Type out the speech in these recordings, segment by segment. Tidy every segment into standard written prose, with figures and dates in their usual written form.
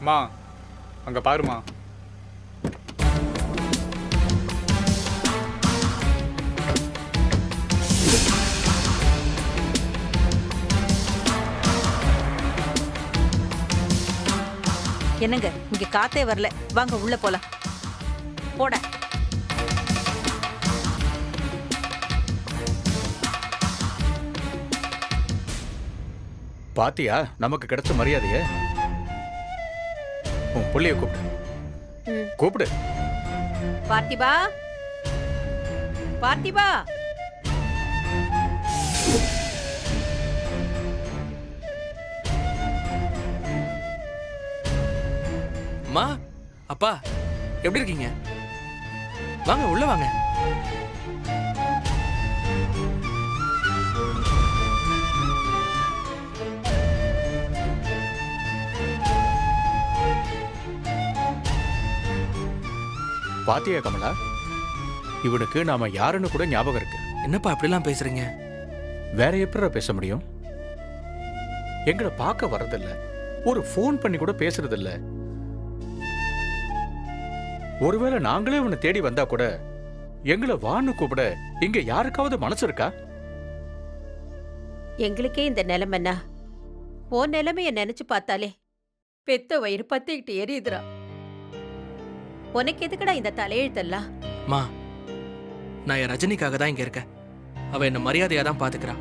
மா அங்க பாருமா. என்னங்க இங்க காத்தே வரல, வாங்க உள்ள போலாம். போட. பாத்தியா நமக்கு கிடைச்ச மரியாதைய? உன் புள்ளைய கூப்பிடு. கூப்பிடு. பார்த்திபா, பார்த்திபா. அம்மா, அப்பா, எப்படி இருக்கீங்க? வாங்க உள்ள வாங்க. பாத்தியா கமலா, இவனுக்கு நாம யாருன்னு கூட ஞாபகம் இருக்கு. என்னப்பா அப்படிலாம் பேசுறீங்க? வேற எப்படி பேச முடியும்? எங்களை பார்க்க வர்றதில்ல, ஒரு போன் பண்ணி கூட பேசுறதில்ல. ஒருவேளை நாங்களே உன்னை தேடி வந்தா கூட எங்களை வான்னு கூப்பிட இங்க யாருக்காவது மனசு இருக்கா? எங்களுக்கே இந்த நிலைமைன்னா உன் நிலைமைய நினைச்சு பார்த்தாலே பெத்த வயிறு பத்திக்கிட்டு எரியுதுரா. உனக்கு எதுக்குடா இந்த தலையெழுத்தெல்லாம்? மா, நான் என் ரஜினிக்காக தான் இங்க இருக்கேன். அவ என்ன மரியாதையா தான் பாத்துக்கிறா.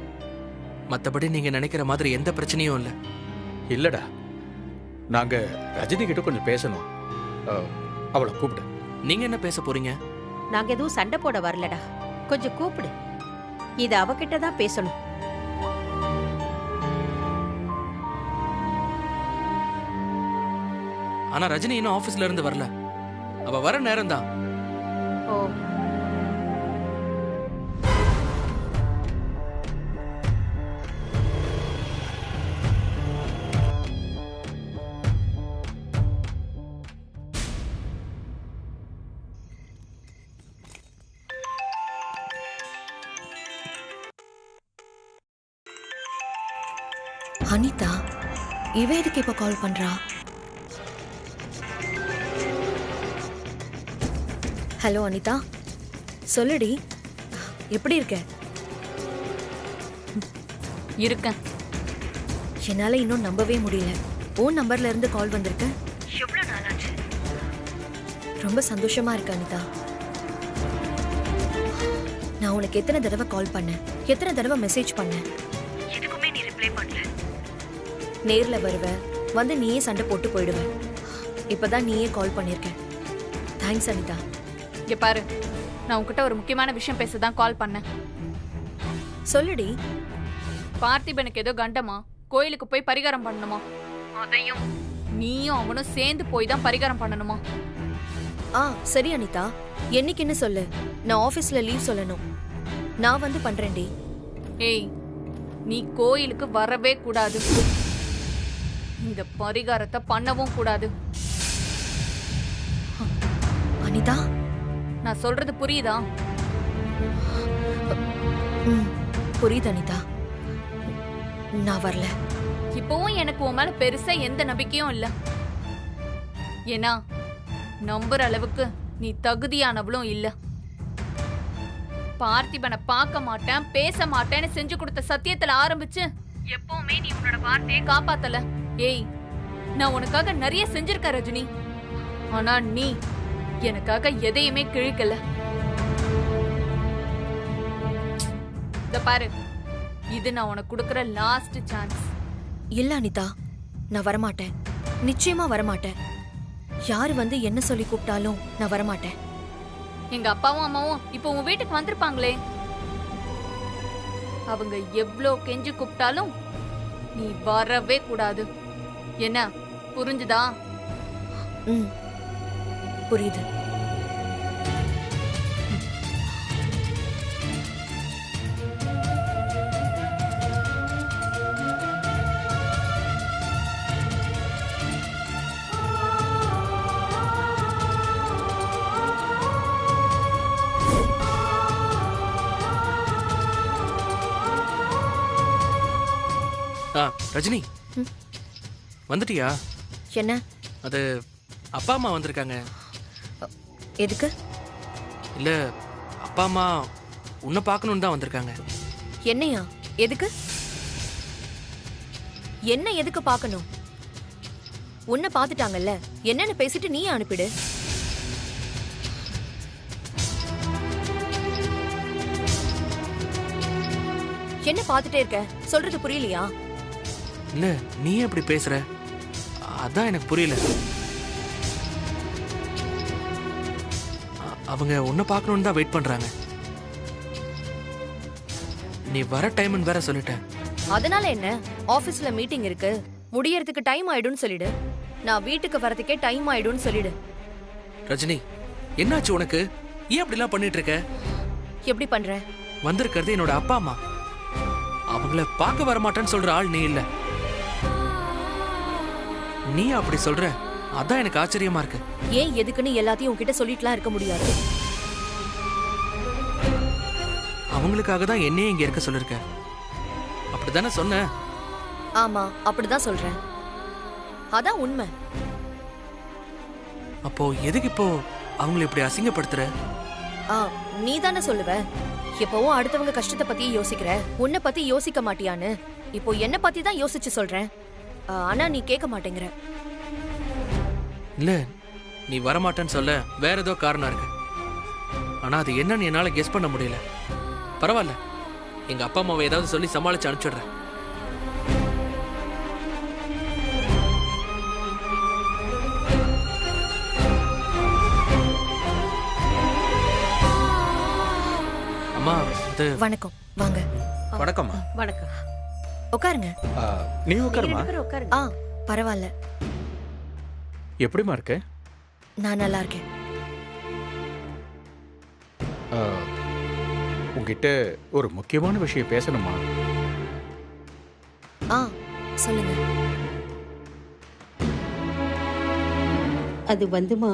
மத்தபடி நீங்க நினைக்கிற மாதிரி எந்த பிரச்சனையும் இல்ல. இல்லடா, நாங்க ரஜினி கிட்ட கொஞ்சம் பேசணும். அவளை கூப்பிடு. நீங்க என்ன பேச போறீங்க? நாங்க எதுவும் சண்டை போட வரலடா, கொஞ்சம் கூப்பிடு. இது அவகிட்ட தான் பேசணும். ஆனா ரஜினி இன்னும் ஆபீஸ்ல இருந்து வரல. அவ வர நேரம் தான். ஓ, அனிதா, இவ எதுக்கு இப்ப கால் பண்றா? ஹலோ அனிதா, சொல்லுடி, எப்படி இருக்க? இருக்கேன். என்னால இன்னும் நம்பவே முடியல. உன் நம்பர்ல இருந்து கால் வந்திருக்கு. எவ்வளவு நாளாச்சு? ரொம்ப சந்தோஷமா இருக்கு அனிதா. நான் உனக்கு எத்தனை தடவை கால் பண்ணேன், எத்தனை தடவை மெசேஜ் பண்ணேன், எதுக்குமே நீ ரிப்ளை பண்ணல. நேர்ல வருவ, வந்து நீயே சண்டை போட்டு போயிடுவ. இப்பதான் நீயே கால் பண்ணிருக்க. தேங்க்ஸ் அனிதா. இங்க பாரு, நான் உன்கிட்ட ஒரு முக்கியமான விஷயம் பேச தான் கால் பண்ணேன். சொல்லுடி. பார்த்திபனுக்கு ஏதோ கண்டமா, கோயிலுக்கு போய் பரிகாரம் பண்ணணுமா. அதையும் நீயும் அவனும் சேர்ந்து போய் தான் பரிகாரம் பண்ணணுமா. சரி அனிதா, என்னைக்குன்னு சொல்லு. நான் ஆபீஸ்ல லீவ் சொல்லணும். நான் வந்து பண்றேன்டி. ஏய், நீ கோயிலுக்கு வரவே கூடாது. இந்த பரிகாரத்தை பண்ணவும் கூடாது. அனிதா, நான் சொல்றது புரியுதா? புரியுது அனிதா. நான் வரல. இப்பவும் எனக்கு உன் மேல பெருசா எந்த நம்பிக்கையும் இல்ல. ஏன்னா நம்புற அளவுக்கு நீ தகுதியானவளும் இல்ல. பார்த்திபனை பார்க்க மாட்டேன், பேச மாட்டேன்னு செஞ்சு கொடுத்த சத்தியத்துல ஆரம்பிச்சு எப்பவுமே நீ உன்னோட வார்த்தையை காப்பாத்தல. ஏய், நான் உனக்காக நிறைய செஞ்சிருக்க ரஜினி. ஆனா நீ எனக்காக எதையுமே கிழிக்கல. இத பாரு, இது நான் உனக்கு கொடுக்கற லாஸ்ட் சான்ஸ். இல்ல அனிதா, நான் வரமாட்டேன். நிச்சயமா வரமாட்டேன். யாரு வந்து என்ன சொல்லி கூப்பிட்டாலும் நான் வரமாட்டேன். எங்க அப்பாவும் அம்மாவும் இப்போ உன் வீட்டுக்கு வந்திருப்பாங்களே, அவங்க எவ்ளோ கெஞ்சி கூப்பிட்டாலும் நீ வரவே கூடாது. என்ன புரிஞ்சுதா? புரியுது. ரஜினி, வந்துட்டியா? என்ன? அது அப்பா அம்மா வந்திருக்காங்க. எதுக்கு? இல்ல, அப்பா அம்மா உன்னை பார்க்கணுன்னு தான் வந்திருக்காங்க. என்னையா? எதுக்கு? என்ன எதுக்கு பார்க்கணும்? உன்னை பார்த்துட்டாங்கல்ல, என்னன்னு பேசிட்டு நீ அனுப்பிடு. என்ன பார்த்துட்டே இருக்க? சொல்றது புரியலையா? இல்ல, நீ எப்படி பேசுற? அதான் எனக்கு புரியல. அவங்க உன்னை பார்க்கணுன்னு தான் வெயிட் பண்றாங்க. நீ வர டைம்னு வேற சொல்லிட்ட. அதனால என்ன? ஆபீஸ்ல மீட்டிங் இருக்கு, முடியறதுக்கு டைம் ஆயிடும்னு சொல்லிடு. நான் வீட்டுக்கு வரதுக்கே டைம் ஆயிடும்னு சொல்லிடு. ரஜினி, என்னாச்சு உனக்கு? ஏன் அப்படிலாம் பண்ணிட்டு இருக்க? எப்படி பண்ற? வந்திருக்கிறது என்னோட அப்பா அம்மா. அவங்கள பார்க்க வரமாட்டேன்னு சொல்ற ஆள் நீ இல்ல. நீ அப்படி சொல்ற, அதான் எனக்கு ஆச்சரியமா இருக்கு. ஏன் எதுக்குன்னு எல்லாத்தையும் உன்கிட்ட சொல்லிட்டுலாம் இருக்க முடியாது. அவங்களுக்காக தான் என்னையே இங்க இருக்க சொல்லிருக்க. அப்படித்தானே சொன்ன? ஆமா, அப்படிதான் சொல்றேன். அதான் உண்மை. அப்போ எதுக்கு இப்போ அவங்களை இப்படி அசிங்கப்படுத்துற? நீ தானே சொல்லுவ, எப்பவும் அடுத்தவங்க கஷ்டத்தை பத்தி யோசிக்கிற, உன்னை பத்தி யோசிக்க மாட்டியான்னு. இப்போ என்ன பத்தி தான் யோசிச்சு சொல்றேன். ஆனா நீ கேட்க மாட்டேங்கிற. இல்ல, நீ வரமாட்டேன்னு சொல்ல வேற ஏதோ காரணம் இருக்கு. ஆனா அது என்னன்னு என்னால கெஸ் பண்ண முடியல. பரவாயில்ல, எங்க அப்பா அம்மாவை ஏதாவது சொல்லி சமாளிச்சு அனுப்பிச்சிடுறேன். அம்மா, வணக்கம், வாங்க. வணக்கம்மா. வணக்கம். உட்காருங்க. நீ நீங்க உட்காருமா. ரெண்டு பேரும் உட்காருங்க. பரவாயில்ல, எப்படிமா இருக்க? நான் நல்லா இருக்கேன். உங்ககிட்ட ஒரு முக்கியமான விஷயம் பேசணுமா? சொல்லுங்க. அது வந்துமா,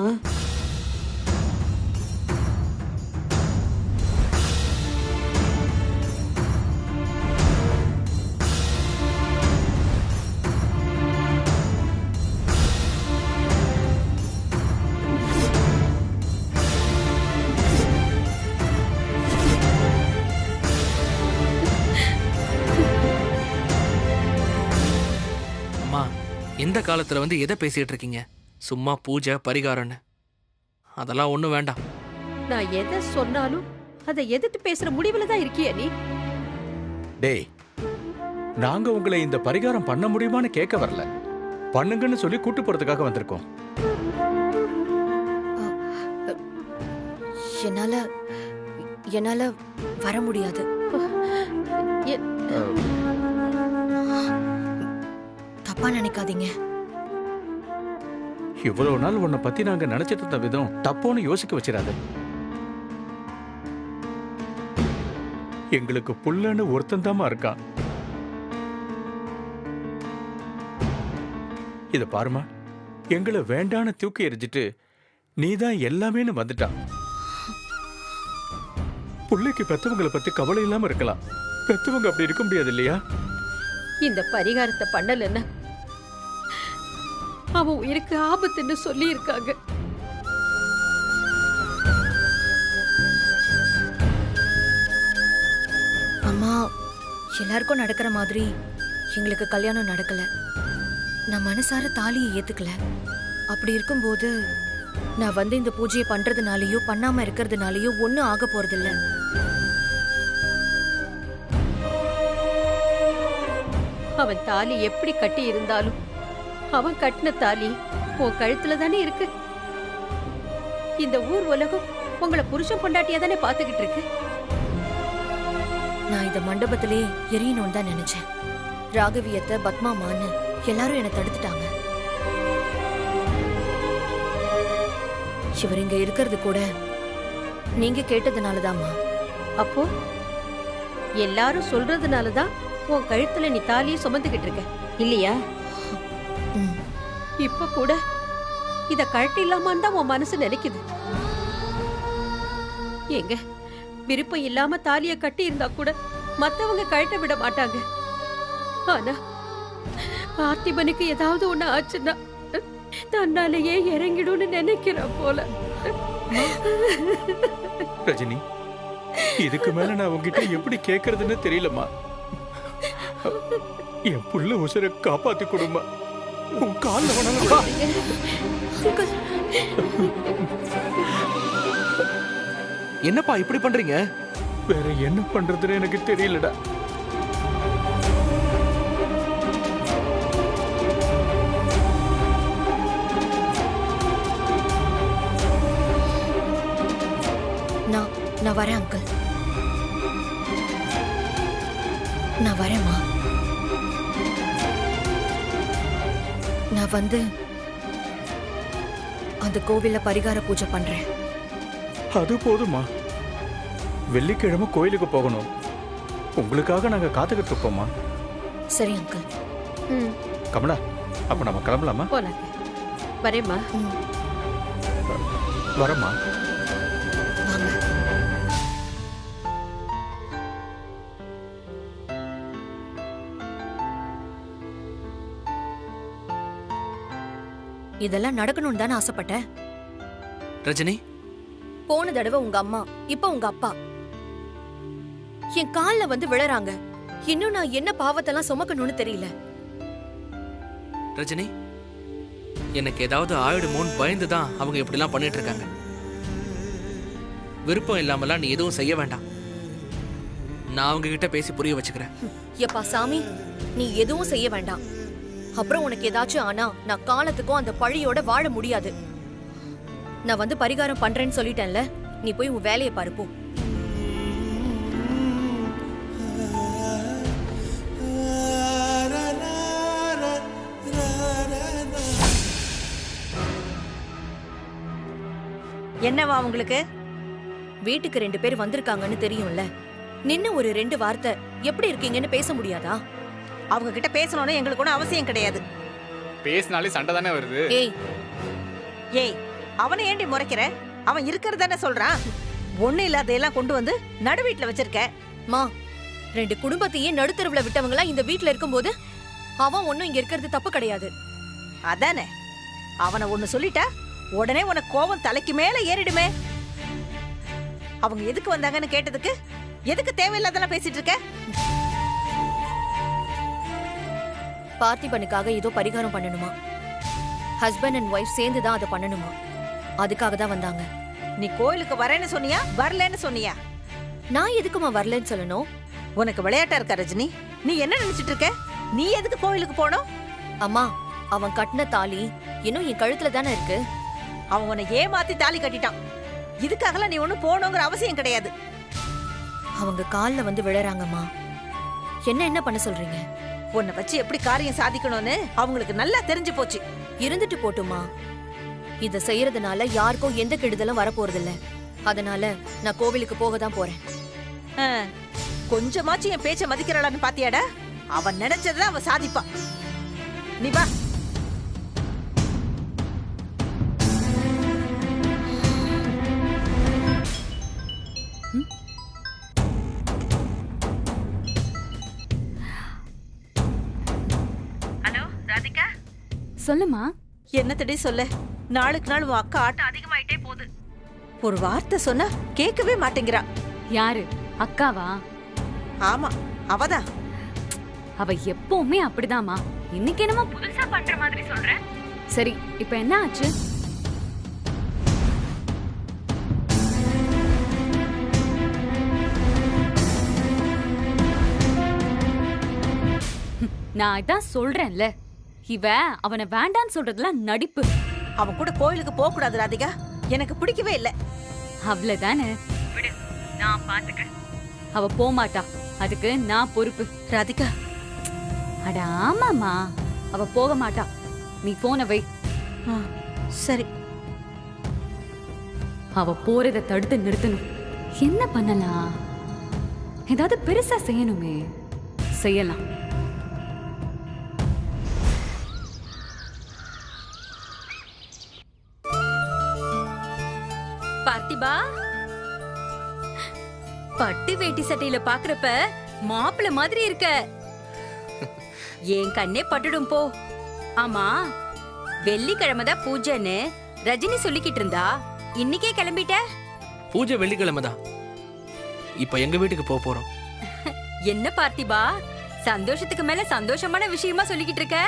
எந்த காலத்துல வந்து எதை பேசிட்டு இருக்கீங்க? சும்மா பூஜை பரிகாரம்னு அதெல்லாம் ஒண்ணும் வேண்டாம். நான் எதை சொன்னாலும் அதை எதிர்த்து பேசுற முடிவுல தான் இருக்கியா நீ? டேய், நாங்க உங்களை இந்த பரிகாரம் பண்ண முடியுமான்னு கேட்க வரல, பண்ணுங்கன்னு சொல்லி கூட்டு போறதுக்காக வந்திருக்கோம். என்னால வர முடியாது. தப்பா நினைக்காதீங்க. இவ்வளவு நாள் உன்னை பத்தி நாங்க நினைச்சிட்டு இருந்த விதம் தப்போன்னு யோசிக்க வச்சிடாது. எங்களுக்கு புள்ளன்னு ஒருத்தந்தாமா இருக்கான். இத பாருமா, எங்களை வேண்டான்னு தூக்கி எறிஞ்சிட்டு நீதான் எல்லாமேன்னு வந்துட்டான். புள்ளைக்கு பெத்தவங்களை பத்தி கவலை இல்லாம இருக்கலாம், பெத்தவங்க அப்படி இருக்க முடியாது இல்லையா? இந்த பரிகாரத்தை பண்ணலன்னா அவன் உயிருக்கு ஆபத்துன்னு சொல்லி இருக்காங்க. அம்மா, எல்லாருக்கும் நடக்கிற மாதிரி எங்களுக்கு கல்யாணம் நடக்கல. நான் மனசார தாலியை ஏத்துக்கல. அப்படி இருக்கும்போது நான் வந்து இந்த பூஜையை பண்றதுனாலயோ பண்ணாம இருக்கிறதுனாலயோ ஒன்னும் ஆக போறதில்ல. அவன் தாலி எப்படி கட்டி இருந்தாலும் அவன் கட்டின தாலி உன் கழுத்துல தானே இருக்கு. இந்த ஊர் உலகம் உங்களை புருஷன் பொண்டாட்டியா தானே பாத்துக்கிட்டு இருக்கு. நான் இந்த மண்டபத்திலே எரியணும்னு தான் நினைச்சேன். ராகவியத்தை பத்மாமான்னு எல்லாரும் என்னை தடுத்துட்டாங்க. இவர் இங்க இருக்கிறது கூட நீங்க கேட்டதுனாலதாம்மா. அப்போ எல்லாரும் சொல்றதுனாலதான் உன் கழுத்துல நீ தாலியை சுமந்துகிட்டு இருக்க இல்லையா? இப்ப கூட இத கழட்டி இல்லாமான்னு தான் உன் மனசு நினைக்குது. எங்க விருப்பம் இல்லாம தாலிய கட்டி இருந்தா கூட மத்தவங்க கழட்ட விட மாட்டாங்க. ஆனா பார்த்திபனுக்கு ஏதாவது ஒண்ணு ஆச்சுன்னா தன்னாலேயே இறங்கிடும்னு நினைக்கிற போல. ரஜினி, இதுக்கு மேல நான் உங்ககிட்ட எப்படி கேக்குறதுன்னு தெரியலம்மா. என் புள்ள உசுரை காப்பாத்தி கொடுமா. உன் கால்ல வேணாலும். என்னப்பா இப்படி பண்றீங்க? வேற என்ன பண்றதுன்னு எனக்கு தெரியலடா. நான் வரேன் அங்கிள். நான் வரேம்மா. நான் வந்து அந்த கோவில்ல பரிகார பூஜை பண்றேன். அது போதுமா? வெள்ளிக்கிழமை கோயிலுக்கு போகணும். உங்களுக்காக நாங்க காத்துக்கிட்டு இருப்போம்மா. சரி அங்கிள். கமலா, அப்ப நம்ம கிளம்பலாமா? போலாங்க. வரேம்மா. வரமா? வாங்க. இதெல்லாம் நடக்கணும்னு தானே ஆசைப்பட்ட. ரஜினி, போன தடவை உங்க அம்மா, இப்ப உங்க அப்பா என் கால்ல வந்து விழறாங்க. இன்னும் நான் என்ன பாவத்தெல்லாம் சுமக்கணும்னு தெரியல. ரஜினி, எனக்கு ஏதாவது ஆயிடுமோன்னு பயந்துதான் அவங்க இப்படிலாம் பண்ணிட்டு இருக்காங்க. விருப்பம் இல்லாமலாம் நீ எதுவும் செய்ய வேண்டாம். நான் அவங்க கிட்ட பேசி புரிய வச்சுக்கிறேன். எப்பா சாமி, நீ எதுவும் செய்ய வேண்டாம். அப்புறம் உனக்கு ஏதாச்சும் ஆனா நான் காலத்துக்கும் அந்த பழியோட வாழ முடியாது. நான் வந்து பரிகாரம் பண்றேன்னு சொல்லிட்டேன்ல, நீ போய் உன் வேலையை பாரு போ. என்னவா உங்களுக்கு? வீட்டுக்கு 2 பேர் வந்திருக்காங்கன்னு தெரியும்ல, நின்னு ஒரு 2 வார்த்தை எப்படி இருக்கீங்கன்னு பேச முடியாதா? அவங்க கிட்ட பேசணும்னு எங்களுக்கு ஒன்றும் அவசியம் கிடையாது. பேசினாலே சண்டை தானே வருது. ஏய், ஏய், அவனை ஏண்டி முறைக்கிற? அவன் இருக்கிறது தானே சொல்றான். ஒண்ணு இல்லாதையெல்லாம் கொண்டு வந்து நடு வீட்டுல வச்சிருக்க. மா, 2 குடும்பத்தையே நடுத்தருவுல விட்டவங்களா இந்த வீட்டுல இருக்கும்போது அவன் ஒன்னும் இங்க இருக்கிறது தப்பு கிடையாது. அதானே, அவனை ஒண்ணு சொல்லிட்டா உடனே உனக்கு கோபம் தலைக்கு மேல ஏறிடுமே. அவங்க எதுக்கு வந்தாங்கன்னு கேட்டதுக்கு எதுக்கு தேவையில்லாதெல்லாம் பேசிட்டு இருக்க? பார்த்திபனுக்காக ஏதோ பரிகாரம் பண்ணணுமா. ஹஸ்பண்ட் அண்ட் ஒய்ஃப் சேர்ந்து தான் அதை பண்ணணுமா. அதுக்காக தான் வந்தாங்க. நீ கோயிலுக்கு வரேன்னு சொன்னியா, வரலன்னு சொன்னியா? நான் எதுக்குமா வரலன்னு சொல்லணும்? உனக்கு விளையாட்டா இருக்கா ரஜினி? நீ என்ன நினைச்சிட்டு இருக்க? நீ எதுக்கு கோயிலுக்கு போனோம்? அம்மா, அவன் கட்டின தாலி இன்னும் என் கழுத்துல தானே இருக்கு. அவன் உன்னை ஏமாத்தி தாலி கட்டிட்டான். இதுக்காகலாம் நீ ஒன்னும் போகணுங்கிற அவசியம் கிடையாது. அவங்க கால்ல வந்து விழறாங்கம்மா. என்ன பண்ண சொல்றீங்க? உன்னை வச்சு எப்படி காரியம் சாதிக்கணும்னு அவங்களுக்கு நல்லா தெரிஞ்சு போச்சு. இருந்துட்டு போட்டுமா. இத செய்யறதுனால யாருக்கும் எந்த கெடுதலும் வரப்போறதில்ல. அதனால நான் கோவிலுக்கு போக தான் போறேன். கொஞ்சமாச்சும் என் பேச்ச மதிக்கிறாளான்னு பாத்தியாடா? அவன் நினைச்சதான் அவன் சாதிப்பா. நீ வா. ஹலோ ராதிகா, சொல்லுமா. என்னத்தடி சொல்ல? நாளுக்கு நாள் உன் அக்கா ஆட்டம் அதிகமாயிட்டே போகுது. ஒரு வார்த்தை சொன்னா கேட்கவே மாட்டேங்கிறா. யாரு? அக்காவா? ஆமா, அவதான். அவ எப்பவுமே அப்படிதாம்மா. இன்னைக்கு என்னமோ புதுசா பண்ற மாதிரி சொல்ற. சரி, இப்ப என்ன ஆச்சு? நான் இதான் சொல்றேன்ல, இவ அவனை வேண்டான்னு சொல்றதுலாம் நடிப்பு. அவன் கூட கோயிலுக்கு போக கூடாது ராதிகா. எனக்கு பிடிக்கவே இல்ல. அவ்வளவுதானே, விடு, நான் பாத்துக்கிறேன். அவ போமாட்டா, அதுக்கு நான் பொறுப்பு. ராதிகா, அட ஆமாமா, அவ போக மாட்டா. நீ போன வை. சரி. அவ போறத தடுத்து நிறுத்தணும். என்ன பண்ணலாம்? ஏதாவது பெருசா செய்யணுமே. செய்யலாம். பார்த்திபா, பட்டு வேட்டி சட்டையில பாக்குறப்ப மாப்பிள்ள மாதிரி இருக்க. என் கண்ணே பட்டுடும் போ. ஆமா, வெள்ளிக்கிழமை தான் பூஜைன்னு ரஜினி சொல்லிக்கிட்டு இருந்தா, இன்னைக்கே கிளம்பிட்ட? பூஜை வெள்ளிக்கிழமை தான். இப்ப எங்க வீட்டுக்கு போறோம். என்ன பார்த்திபா, சந்தோஷத்துக்கு மேல சந்தோஷமான விஷயமா சொல்லிக்கிட்டு இருக்க?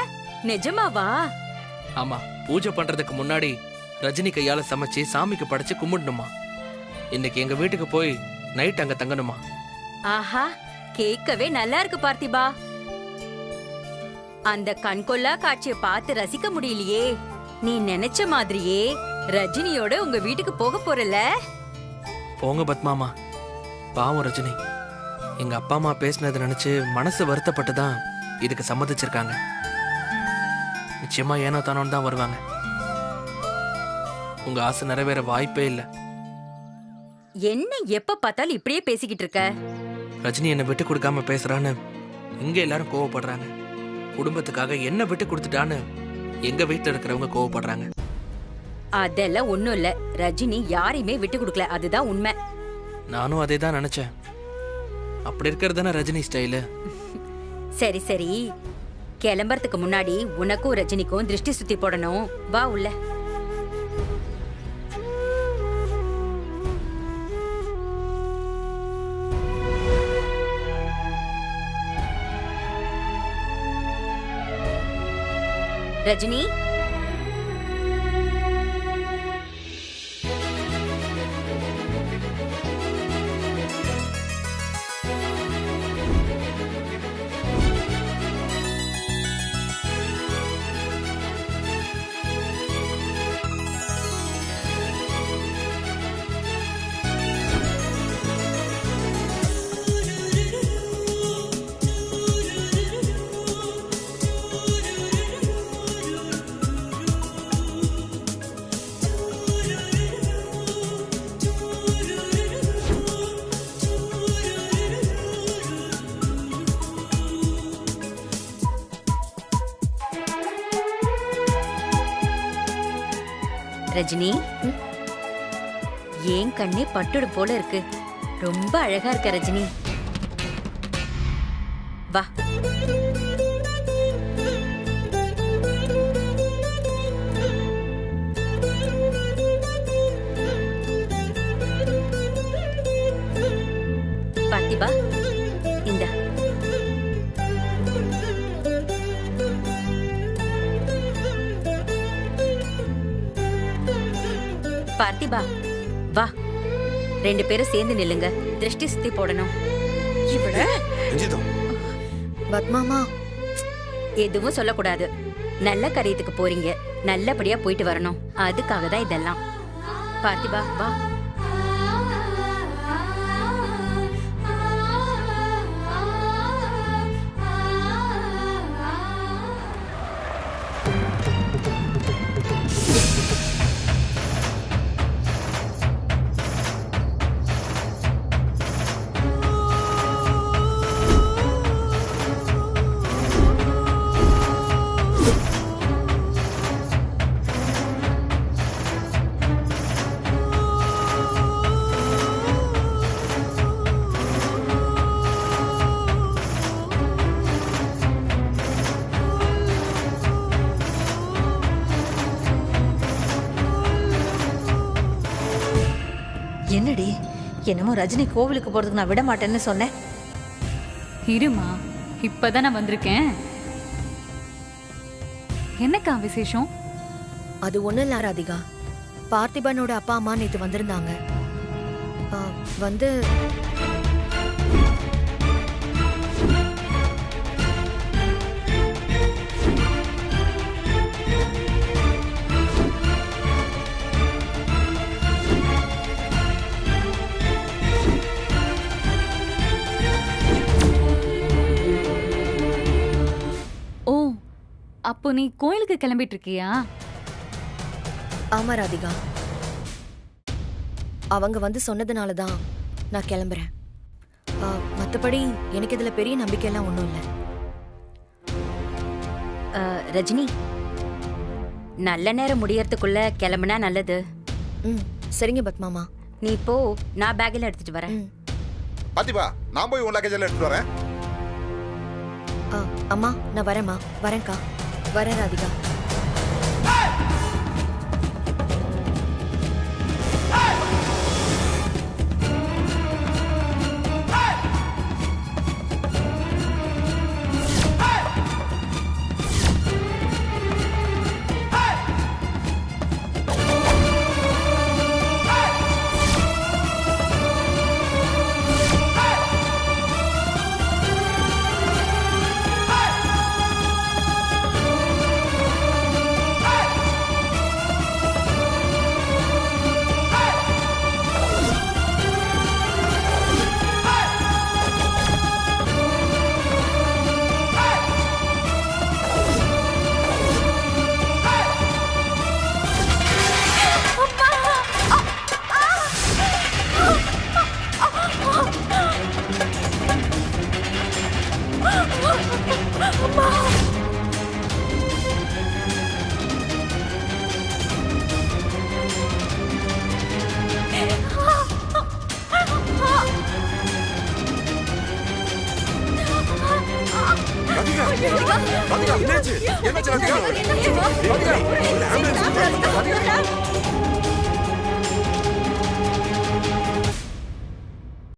நிஜமாவா? ஆமா, பூஜை பண்றதுக்கு முன்னாடி ரஜினி கையால சமைச்சு சாமிக்கு படைச்சு கும்பிடணுமா. இன்னைக்கு எங்க வீட்டுக்கு போய் நைட் அங்க தங்கணுமா. ஆஹா, கேட்கவே நல்லா இருக்கு பார்த்திபா. அந்த கண்கொள்ளா காட்சியை பார்த்து ரசிக்க முடியலையே. நீ நினைச்ச மாதிரியே ரஜினியோட உங்க வீட்டுக்கு போக போறல? போங்க பத்மாமா. பாவம் ரஜினி, எங்க அப்பா அம்மா பேசினதை நினைச்சு மனசு வருத்தப்பட்டு தான் இதுக்கு சம்மதிச்சிருக்காங்க. நிச்சயமா ஏனோ தானோன்னு தான் வருவாங்க. உங்க ஆசை நிறைவேற வாய்ப்பே இல்லை. என்ன எப்ப பார்த்தாலும் இப்படியே பேசிக்கிட்டு இருக்க? ரஜினி என்னை விட்டு கொடுக்காம பேசுறான்னு இங்க எல்லாரும் கோவப்படுறாங்க. குடும்பத்துக்காக என்ன விட்டு கொடுத்துட்டான்னு எங்க வீட்டுல இருக்கிறவங்க கோவப்படுறாங்க. அதெல்லாம் ஒண்ணும் இல்ல, ரஜினி யாரையுமே விட்டு கொடுக்கல, அதுதான் உண்மை. நானும் அதே தான் நினைச்சேன். அப்படி இருக்கிறது தானே ரஜினி ஸ்டைலு. சரி சரி, கிளம்புறதுக்கு முன்னாடி உனக்கும் ரஜினிக்கும் திருஷ்டி சுத்தி போடணும். வா உள்ள. ரஜினி, ரஜினி, ஏன் கண்ணே பட்டுடு போல இருக்கு. ரொம்ப அழகா இருக்க ரஜினி. வா. பார்த்திபா, இந்த பார்த்திபா, வா. 2 பேரும் சேர்ந்து நில்லுங்க, திருஷ்டி சுத்தி போடணும். இவள பத்மாமா, எதுவும் சொல்லக்கூடாது. நல்ல காரியத்துக்கு போறீங்க, நல்லபடியா போயிட்டு வரணும். அதுக்காக தான் இதெல்லாம். பார்த்திபா, வா. என்னடி, என்னமோ ரஜினி கோவிலுக்கு போறதுக்கு நான் விட மாட்டேன்னு சொன்னேன். இருமா, இப்பதான் நான் வந்திருக்கேன். என்னக்கா விசேஷம்? அது ஒண்ணும் இல்ல ராதிகா. பார்த்திபனோட அப்பா அம்மா நேத்து வந்திருந்தாங்க. வந்து ஓ, அப்போ நீ கோயிலுக்கு கிளம்பிட்டு இருக்கியா? ஆமா ராதிகா, அவங்க வந்து சொன்னதுனால தான் நான் கிளம்புறேன். மற்றபடி எனக்கு இதுல பெரிய நம்பிக்கையெல்லாம் ஒன்றும் இல்லை. ரஜினி, நல்ல நேரம் முடியறதுக்குள்ள கிளம்புனா நல்லது. சரிங்க பத்மாமா. நீ போ, நான் பேக்கில் எடுத்துட்டு வரேன். பாத்திபா, நான் போய் உன் லக்கேஜ் எல்லாம் எடுத்துட்டு வரேன். அம்மா, நான் வரேம்மா. வரேன்க்கா. வரேன் ராதிகா. ராதிகா ராதிகா என்னாச்சு என்னாச்சு ராதிகா ராதிகா ஆம்புலன்ஸ்